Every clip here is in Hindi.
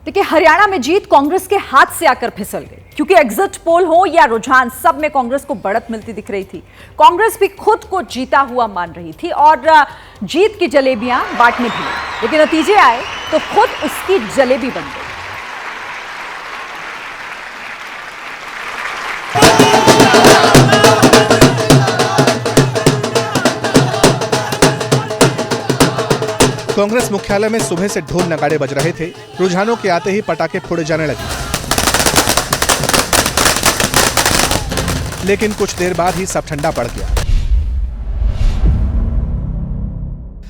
देखिए, हरियाणा में जीत कांग्रेस के हाथ से आकर फिसल गई, क्योंकि एग्जिट पोल हो या रुझान, सब में कांग्रेस को बढ़त मिलती दिख रही थी। कांग्रेस भी खुद को जीता हुआ मान रही थी और जीत की जलेबियां बांटने भी लगी, लेकिन नतीजे आए तो खुद उसकी जलेबी बन गई। कांग्रेस मुख्यालय में सुबह से ढोल नगाड़े बज रहे थे। रुझानों के आते ही पटाखे फोड़े जाने लगे, लेकिन कुछ देर बाद ही सब ठंडा पड़ गया।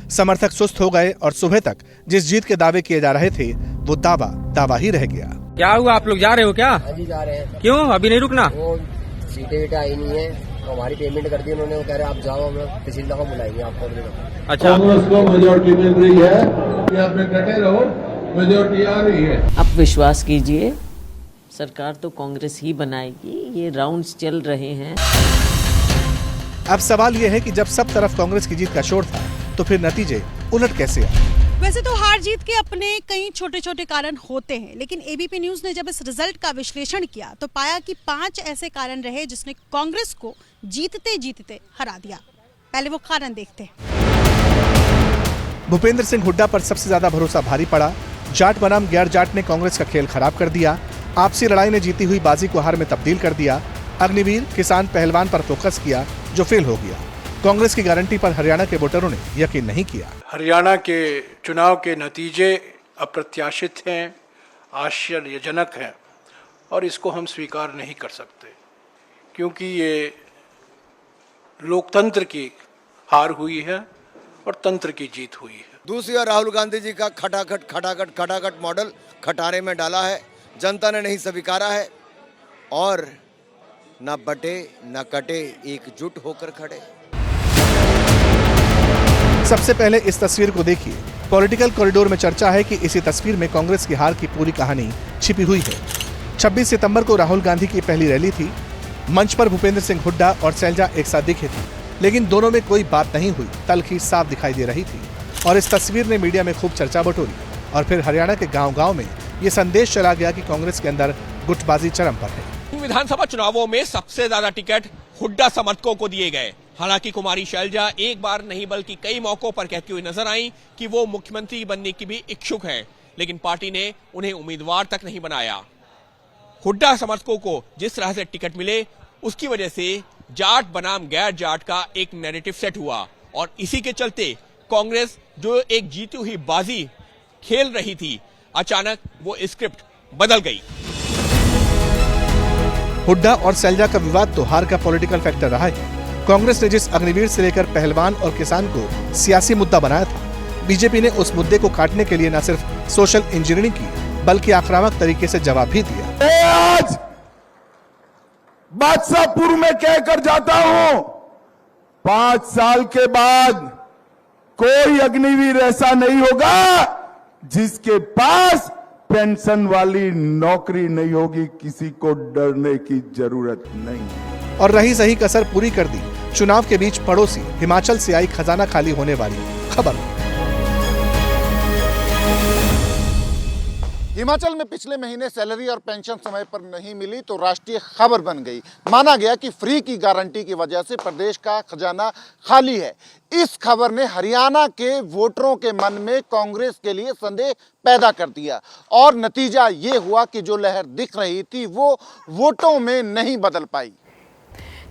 समर्थक सुस्त हो गए और सुबह तक जिस जीत के दावे किए जा रहे थे वो दावा ही रह गया। क्या हुआ, आप लोग जा रहे हो क्या? अभी जा रहे हैं। क्यों अभी नहीं रुकना? वो सीटें आई नहीं है, हमारी पेमेंट कर दी उन्होंने। वो कह रहे आप जाओ, हम पिछली दफा बुलाएंगे आपको। अच्छा, कांग्रेस को मेजोरिटी मिल रही है, यहाँ पे डटे रहो, मेजोरिटी आ रही है। आप विश्वास कीजिए, सरकार तो कांग्रेस ही बनाएगी। ये राउंड्स चल रहे हैं। अब सवाल यह है कि जब सब तरफ कांग्रेस की जीत का शोर था तो फिर नतीजे उलट कैसे आए? वैसे तो हार जीत के अपने कई छोटे छोटे कारण होते हैं, लेकिन एबीपी न्यूज ने जब इस रिजल्ट का विश्लेषण किया तो पाया कि 5 ऐसे कारण रहे जिसने कांग्रेस को जीतते जीतते हरा दिया। पहले वो कारण देखते हैं। भूपेंद्र सिंह हुड्डा पर सबसे ज्यादा भरोसा भारी पड़ा। जाट बनाम गैर जाट ने कांग्रेस का खेल खराब कर दिया। आपसी लड़ाई ने जीती हुई बाजी को हार में तब्दील कर दिया। अग्निवीर किसान पहलवान पर फोकस किया जो फेल हो गया। कांग्रेस की गारंटी पर हरियाणा के वोटरों ने यकीन नहीं किया। हरियाणा के चुनाव के नतीजे अप्रत्याशित हैं, आश्चर्यजनक हैं और इसको हम स्वीकार नहीं कर सकते, क्योंकि ये लोकतंत्र की हार हुई है और तंत्र की जीत हुई है। दूसरी ओर राहुल गांधी जी का खटाखट मॉडल खटारे में डाला है। जनता ने नहीं स्वीकारा है और न बटे न कटे, एकजुट होकर खड़े। सबसे पहले इस तस्वीर को देखिए। पॉलिटिकल कॉरिडोर में चर्चा है कि इसी तस्वीर में कांग्रेस की हार की पूरी कहानी छिपी हुई है। 26 सितंबर को राहुल गांधी की पहली रैली थी। मंच पर भूपेंद्र सिंह हुड्डा और शैलजा एक साथ दिखे थे, लेकिन दोनों में कोई बात नहीं हुई। तल्खी साफ दिखाई दे रही थी और इस तस्वीर ने मीडिया में खूब चर्चा बटोरी और फिर हरियाणा के गांव-गांव में ये संदेश चला गया कि कांग्रेस के अंदर गुटबाजी चरम पर है। विधानसभा चुनावों में सबसे ज्यादा टिकट हुड्डा समर्थकों को दिए गए। हालांकि कुमारी शैलजा एक बार नहीं बल्कि कई मौकों पर कहती हुई नजर आई कि वो मुख्यमंत्री बनने की भी इच्छुक हैं, लेकिन पार्टी ने उन्हें उम्मीदवार तक नहीं बनाया। हुड्डा समर्थकों को जिस तरह से टिकट मिले, उसकी वजह से जाट बनाम गैर जाट का एक नैरेटिव सेट हुआ और इसी के चलते कांग्रेस जो एक जीती हुई बाजी खेल रही थी, अचानक वो स्क्रिप्ट बदल गई। हुड्डा और शैलजा का विवाद तो हार का पॉलिटिकल फैक्टर रहा है। कांग्रेस ने जिस अग्निवीर से लेकर पहलवान और किसान को सियासी मुद्दा बनाया था, बीजेपी ने उस मुद्दे को काटने के लिए न सिर्फ सोशल इंजीनियरिंग की बल्कि आक्रामक तरीके से जवाब भी दिया। आज बादशाहपुर में कहकर जाता हूं, 5 साल के बाद कोई अग्निवीर ऐसा नहीं होगा जिसके पास पेंशन वाली नौकरी नहीं होगी। किसी को डरने की जरूरत नहीं। और रही सही कसर पूरी कर दी चुनाव के बीच पड़ोसी हिमाचल से आई खजाना खाली होने वाली खबर। हिमाचल में पिछले महीने सैलरी और पेंशन समय पर नहीं मिली तो राष्ट्रीय खबर बन गई। माना गया कि फ्री की गारंटी की वजह से प्रदेश का खजाना खाली है। इस खबर ने हरियाणा के वोटरों के मन में कांग्रेस के लिए संदेह पैदा कर दिया और नतीजा ये हुआ कि जो लहर दिख रही थी वो वोटों में नहीं बदल पाई।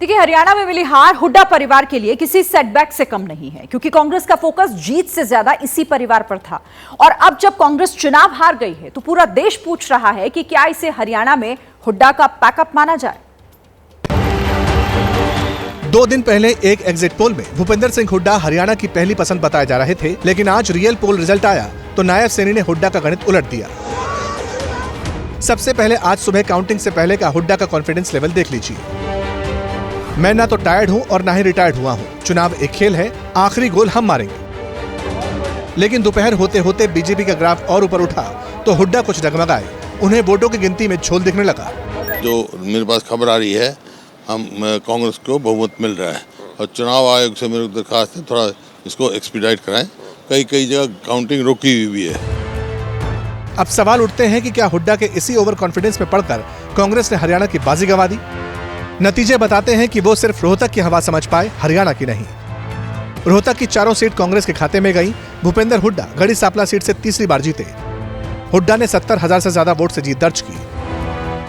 देखिए, हरियाणा में मिली हार हुड्डा परिवार के लिए किसी सेटबैक से कम नहीं है, क्योंकि कांग्रेस का फोकस जीत से ज्यादा इसी परिवार पर था। और अब जब कांग्रेस चुनाव हार गई है तो पूरा देश पूछ रहा है कि क्या इसे हरियाणा में हुड्डा का पैकअप माना जाए। 2 दिन पहले एक एग्जिट पोल में भूपेंद्र सिंह हुड्डा हरियाणा की पहली पसंद बताए जा रहे थे, लेकिन आज रियल पोल रिजल्ट आया तो नायब सैनी ने हुड्डा का गणित उलट दिया। सबसे पहले आज सुबह काउंटिंग से पहले का हुड्डा का कॉन्फिडेंस लेवल देख लीजिए। मैं ना तो टायर्ड हूं और ना ही रिटायर्ड हुआ हूं। चुनाव एक खेल है, आखिरी गोल हम मारेंगे। लेकिन दोपहर होते होते बीजेपी का ग्राफ और ऊपर उठा तो हुड्डा कुछ डगमगाए। उन्हें वोटों की गिनती में झोल दिखने लगा। जो मेरे पास खबर आ रही है, हम कांग्रेस को बहुमत मिल रहा है और चुनाव आयोग से मेरी दरखास्त है, थोड़ा इसको एक्सपीडाइट कराएं। कई जगह काउंटिंग रुकी हुई भी है। अब सवाल उठते हैं कि क्या हुड्डा के इसी ओवर कॉन्फिडेंस में पड़कर कांग्रेस ने हरियाणा की बाजी गंवा दी? नतीजे बताते हैं कि वो सिर्फ रोहतक की हवा समझ पाए, हरियाणा की नहीं। रोहतक की चारों सीट कांग्रेस के खाते में गई। भूपेंद्र हुड्डा गढ़ी सांपला सीट से तीसरी बार जीते। हुड्डा ने 70,000 से ज्यादा वोट से जीत दर्ज की।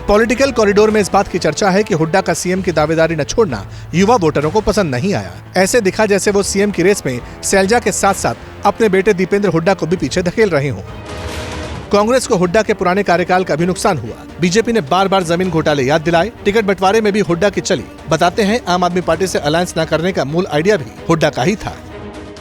पॉलिटिकल कॉरिडोर में इस बात की चर्चा है कि हुड्डा का सीएम की दावेदारी न छोड़ना युवा वोटरों को पसंद नहीं आया। ऐसे दिखा जैसे वो सीएम की रेस में शैलजा के साथ साथ अपने बेटे दीपेंद्र हुड्डा को भी पीछे धकेल रहे हों। कांग्रेस को हुड्डा के पुराने कार्यकाल का भी नुकसान हुआ। बीजेपी ने बार बार जमीन घोटाले याद दिलाए। टिकट बंटवारे में भी हुड्डा की चली। बताते हैं आम आदमी पार्टी से अलायंस न करने का मूल आइडिया भी हुड्डा का ही था।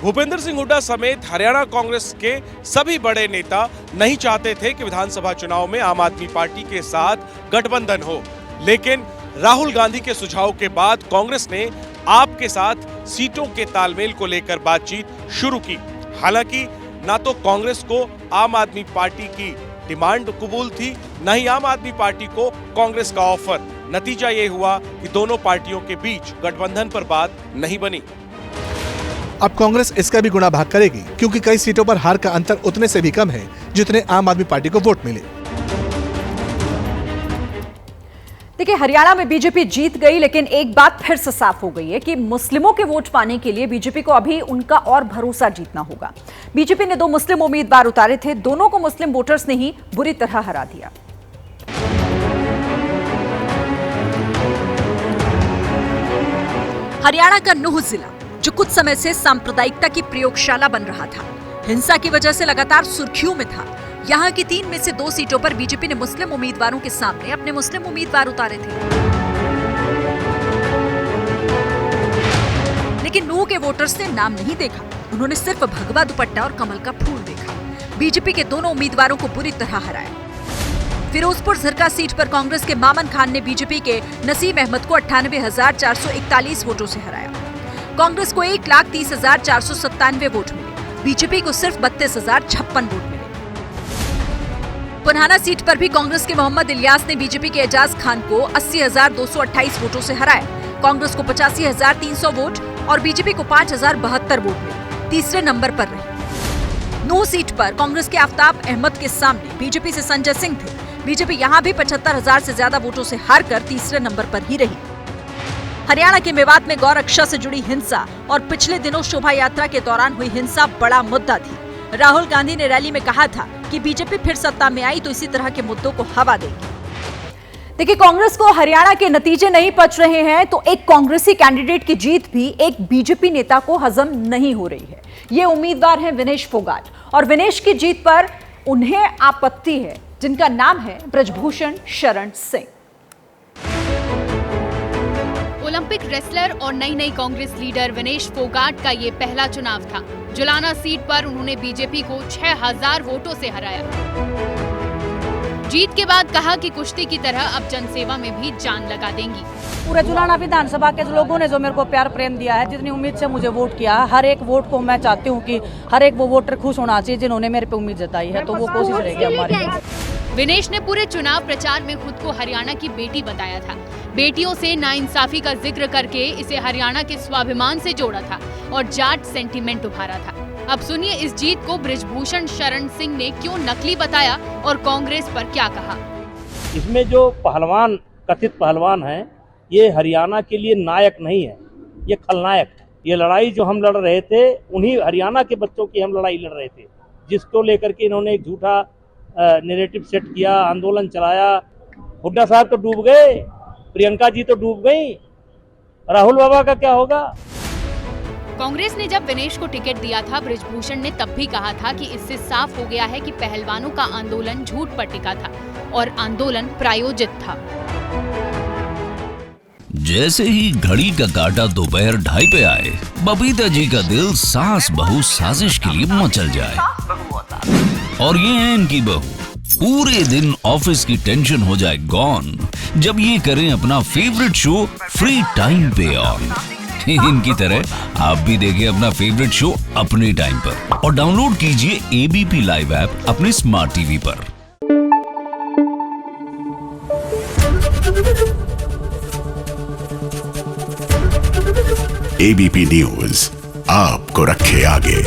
भूपेंद्र सिंह हुड्डा समेत हरियाणा कांग्रेस के सभी बड़े नेता नहीं चाहते थे कि विधानसभा चुनाव में आम आदमी पार्टी के साथ गठबंधन हो, लेकिन राहुल गांधी के सुझाव के बाद कांग्रेस ने आप के साथ सीटों के तालमेल को लेकर बातचीत शुरू की। हालांकि ना तो कांग्रेस को आम आदमी पार्टी की डिमांड कबूल थी, न ही आम आदमी पार्टी को कांग्रेस का ऑफर। नतीजा ये हुआ कि दोनों पार्टियों के बीच गठबंधन पर बात नहीं बनी। अब कांग्रेस इसका भी गुणा भाग करेगी, क्योंकि कई सीटों पर हार का अंतर उतने से भी कम है जितने आम आदमी पार्टी को वोट मिले। देखिए, हरियाणा में बीजेपी जीत गई, लेकिन एक बात फिर से साफ हो गई है कि मुस्लिमों के वोट पाने के लिए बीजेपी को अभी उनका और भरोसा जीतना होगा। बीजेपी ने 2 मुस्लिम उम्मीदवार उतारे थे, दोनों को मुस्लिम वोटर्स ने ही बुरी तरह हरा दिया। हरियाणा का नूह जिला, जो कुछ समय से सांप्रदायिकता की प्रयोगशाला बन रहा था, हिंसा की वजह से लगातार सुर्खियों में था। यहाँ की 3 में से 2 सीटों पर बीजेपी ने मुस्लिम उम्मीदवारों के सामने अपने मुस्लिम उम्मीदवार उतारे थे, लेकिन नूह के वोटर्स ने नाम नहीं देखा। उन्होंने सिर्फ भगवा दुपट्टा और कमल का फूल देखा। बीजेपी के दोनों उम्मीदवारों को बुरी तरह हराया। फिरोजपुर झरका सीट पर कांग्रेस के मामन खान ने बीजेपी के नसीम अहमद को 98,441 वोटों से हराया। कांग्रेस को 1,30,497 वोट मिले, बीजेपी को सिर्फ 32,056 वोट मिले। पुन्हाना सीट पर भी कांग्रेस के मोहम्मद इलियास ने बीजेपी के एजाज खान को 80,228 वोटों से हराया। कांग्रेस को 85,300 वोट और बीजेपी को 5,072 वोट मिले, तीसरे नंबर पर रहे। नूह सीट पर कांग्रेस के आफ्ताब अहमद के सामने बीजेपी से संजय सिंह थे। बीजेपी यहां भी 75,000 से ज्यादा वोटों से हारकर तीसरे नंबर पर ही रही। हरियाणा के मेवात में गौ रक्षा से जुड़ी हिंसा और पिछले दिनों शोभा यात्रा के दौरान हुई हिंसा बड़ा मुद्दा थी। राहुल गांधी ने रैली में कहा था कि बीजेपी फिर सत्ता में आई तो इसी तरह के मुद्दों को हवा देगी। देखिए, कांग्रेस को हरियाणा के नतीजे नहीं पच रहे हैं तो एक कांग्रेसी कैंडिडेट की जीत भी एक बीजेपी नेता को हजम नहीं हो रही है। ये उम्मीदवार हैं विनेश फोगाट, और विनेश की जीत पर उन्हें आपत्ति है, जिनका नाम है ब्रजभूषण शरण सिंह। ओलंपिक रेसलर और नई कांग्रेस लीडर विनेश फोगाट का ये पहला चुनाव था। जुलाना सीट पर उन्होंने बीजेपी को 6,000 वोटों से हराया। जीत के बाद कहा कि कुश्ती की तरह अब जनसेवा में भी जान लगा देंगी। पूरे जुलाना विधानसभा के लोगों ने जो मेरे को प्यार प्रेम दिया है, जितनी उम्मीद से मुझे वोट किया, हर एक वोट को मैं चाहती हूँ कि हर एक वो वोटर खुश होना चाहिए जिन्होंने मेरे पे उम्मीद जताई है, तो वो कोशिश रहेगी हमारी। विनेश ने पूरे चुनाव प्रचार में खुद को हरियाणा की बेटी बताया था। बेटियों से नाइंसाफी का जिक्र करके इसे हरियाणा के स्वाभिमान से जोड़ा था और जाट सेंटीमेंट उभारा था। अब सुनिए इस जीत को ब्रजभूषण शरण सिंह ने क्यों नकली बताया और कांग्रेस पर क्या कहा। इसमें जो पहलवान, कथित पहलवान है, ये हरियाणा के लिए नायक नहीं है, ये खलनायक है। ये लड़ाई जो हम लड़ रहे थे, उन्हीं हरियाणा के बच्चों की हम लड़ाई लड़ रहे थे, जिसको लेकर के इन्होंने एक झूठा नैरेटिव सेट किया, आंदोलन चलाया। हुड्डा साहब तो डूब गए, प्रियंका जी तो डूब गई, राहुल बाबा का क्या होगा। कांग्रेस ने जब विनेश को टिकट दिया था, ब्रजभूषण ने तब भी कहा था कि इससे साफ हो गया है कि पहलवानों का आंदोलन झूठ पर टिका था और आंदोलन प्रायोजित था। जैसे ही घड़ी का काटा दोपहर 2:30 पे आए, बबीता जी का दिल सास बहू साजिश के लिए मचल जाए। और ये है इनकी बहू, पूरे दिन ऑफिस की टेंशन हो जाए गॉन जब ये करें अपना फेवरेट शो फ्री टाइम पे ऑन। इनकी तरह आप भी देखें अपना फेवरेट शो अपने टाइम पर और डाउनलोड कीजिए एबीपी लाइव ऐप अपने स्मार्ट टीवी पर। एबीपी न्यूज आपको रखे आगे।